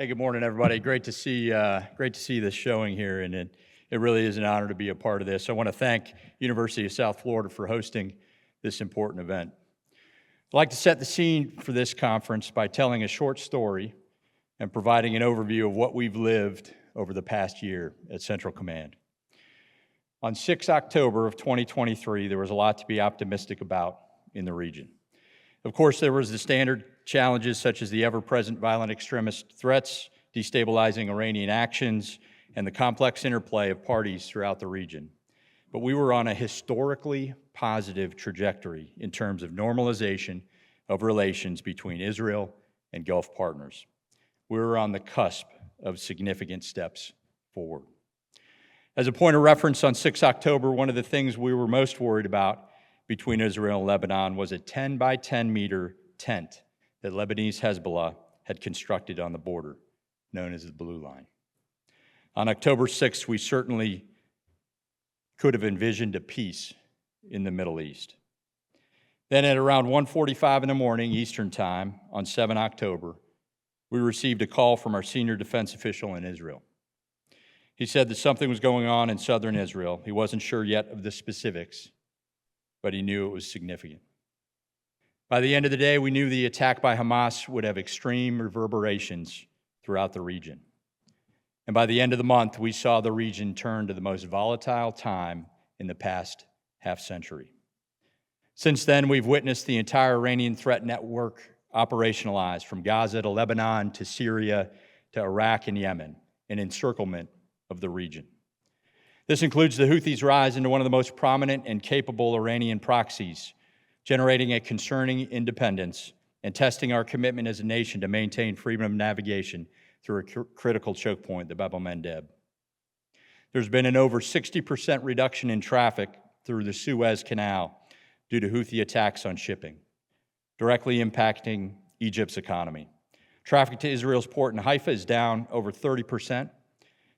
Hey, good morning, everybody. Great to see this showing here, and it really is an honor to be a part of this. I want to thank University of South Florida for hosting this important event. I'd like to set the scene for this conference by telling a short story and providing an overview of what we've lived over the past year at Central Command. On 6 October of 2023, there was a lot to be optimistic about in the region. Of course, there was the standard challenges such as the ever-present violent extremist threats, destabilizing Iranian actions, and the complex interplay of parties throughout the region. But we were on a historically positive trajectory in terms of normalization of relations between Israel and Gulf partners. We were on the cusp of significant steps forward. As a point of reference, on 6 October, one of the things we were most worried about between Israel and Lebanon was a 10 by 10 meter tent that Lebanese Hezbollah had constructed on the border, known as the Blue Line. On October 6th, we certainly could have envisioned a peace in the Middle East. Then at around 1:45 in the morning Eastern Time on 7 October, we received a call from our senior defense official in Israel. He said that something was going on in southern Israel. He wasn't sure yet of the specifics, but he knew it was significant. By the end of the day, we knew the attack by Hamas would have extreme reverberations throughout the region. And by the end of the month, we saw the region turn to the most volatile time in the past half century. Since then, we've witnessed the entire Iranian threat network operationalized from Gaza to Lebanon to Syria to Iraq and Yemen, an encirclement of the region. This includes the Houthis' rise into one of the most prominent and capable Iranian proxies, generating a concerning independence and testing our commitment as a nation to maintain freedom of navigation through a critical choke point, the Bab el-Mandeb. There's been an over 60% reduction in traffic through the Suez Canal due to Houthi attacks on shipping, directly impacting Egypt's economy. Traffic to Israel's port in Haifa is down over 30%,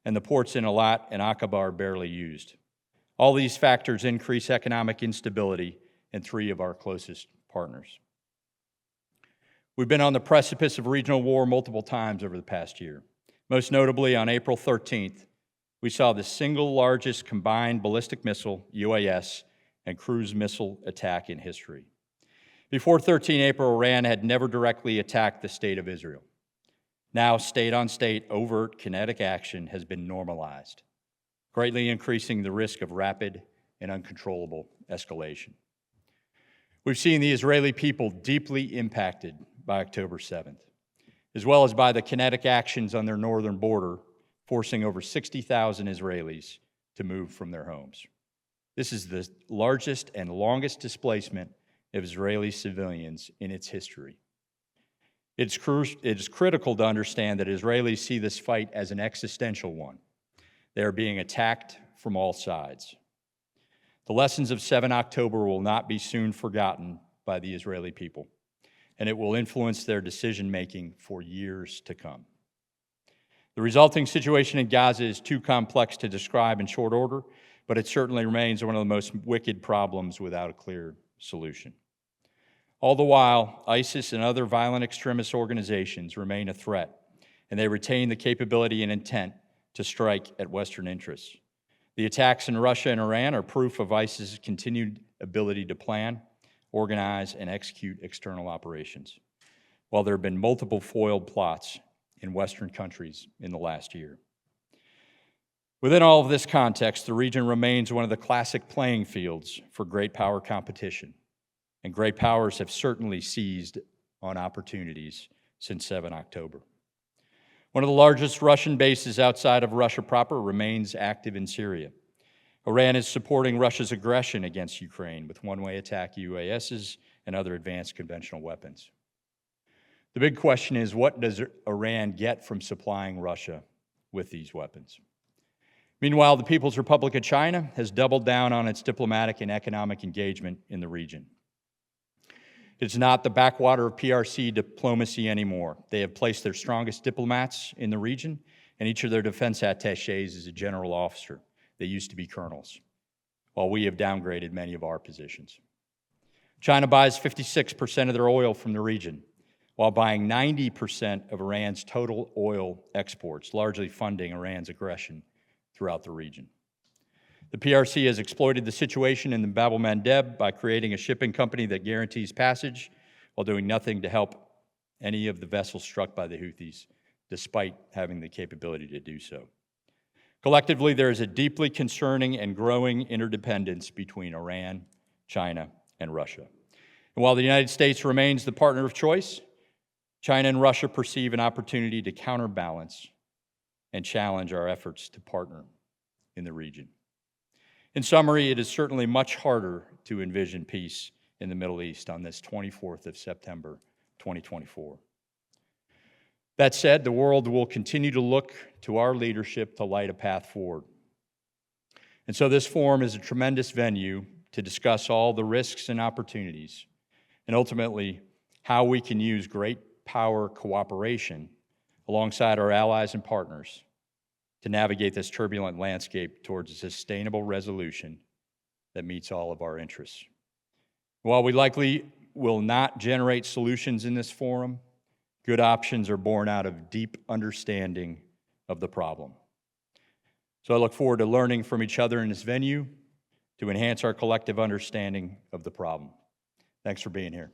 and the ports in Eilat and Aqaba are barely used. All these factors increase economic instability in three of our closest partners. We've been on the precipice of regional war multiple times over the past year. Most notably, on April 13th, we saw the single largest combined ballistic missile, UAS, and cruise missile attack in history. Before 13 April, Iran had never directly attacked the state of Israel. Now, state-on-state overt kinetic action has been normalized, greatly increasing the risk of rapid and uncontrollable escalation. We've seen the Israeli people deeply impacted by October 7th, as well as by the kinetic actions on their northern border, forcing over 60,000 Israelis to move from their homes. This is the largest and longest displacement of Israeli civilians in its history. It is critical to understand that Israelis see this fight as an existential one. They are being attacked from all sides. The lessons of 7 October will not be soon forgotten by the Israeli people, and it will influence their decision-making for years to come. The resulting situation in Gaza is too complex to describe in short order, but it certainly remains one of the most wicked problems without a clear solution. All the while, ISIS and other violent extremist organizations remain a threat, and they retain the capability and intent to strike at Western interests. The attacks in Russia and Iran are proof of ISIS's continued ability to plan, organize, and execute external operations, while there have been multiple foiled plots in Western countries in the last year. Within all of this context, the region remains one of the classic playing fields for great power competition, and great powers have certainly seized on opportunities since 7 October. One of the largest Russian bases outside of Russia proper remains active in Syria. Iran is supporting Russia's aggression against Ukraine with one-way attack UASs and other advanced conventional weapons. The big question is, what does Iran get from supplying Russia with these weapons? Meanwhile, the People's Republic of China has doubled down on its diplomatic and economic engagement in the region. It's not the backwater of PRC diplomacy anymore. They have placed their strongest diplomats in the region, and each of their defense attachés is a general officer. They used to be colonels, while we have downgraded many of our positions. China buys 56% of their oil from the region. while buying 90% of Iran's total oil exports, largely funding Iran's aggression throughout the region. The PRC has exploited the situation in the Bab el-Mandeb by creating a shipping company that guarantees passage while doing nothing to help any of the vessels struck by the Houthis, despite having the capability to do so. Collectively, there is a deeply concerning and growing interdependence between Iran, China, and Russia. And while the United States remains the partner of choice, China and Russia perceive an opportunity to counterbalance and challenge our efforts to partner in the region. In summary, it is certainly much harder to envision peace in the Middle East on this 24th of September, 2024. That said, the world will continue to look to our leadership to light a path forward. And so this forum is a tremendous venue to discuss all the risks and opportunities, and ultimately how we can use great power cooperation alongside our allies and partners to navigate this turbulent landscape towards a sustainable resolution that meets all of our interests. While we likely will not generate solutions in this forum, good options are born out of deep understanding of the problem. So I look forward to learning from each other in this venue to enhance our collective understanding of the problem. Thanks for being here.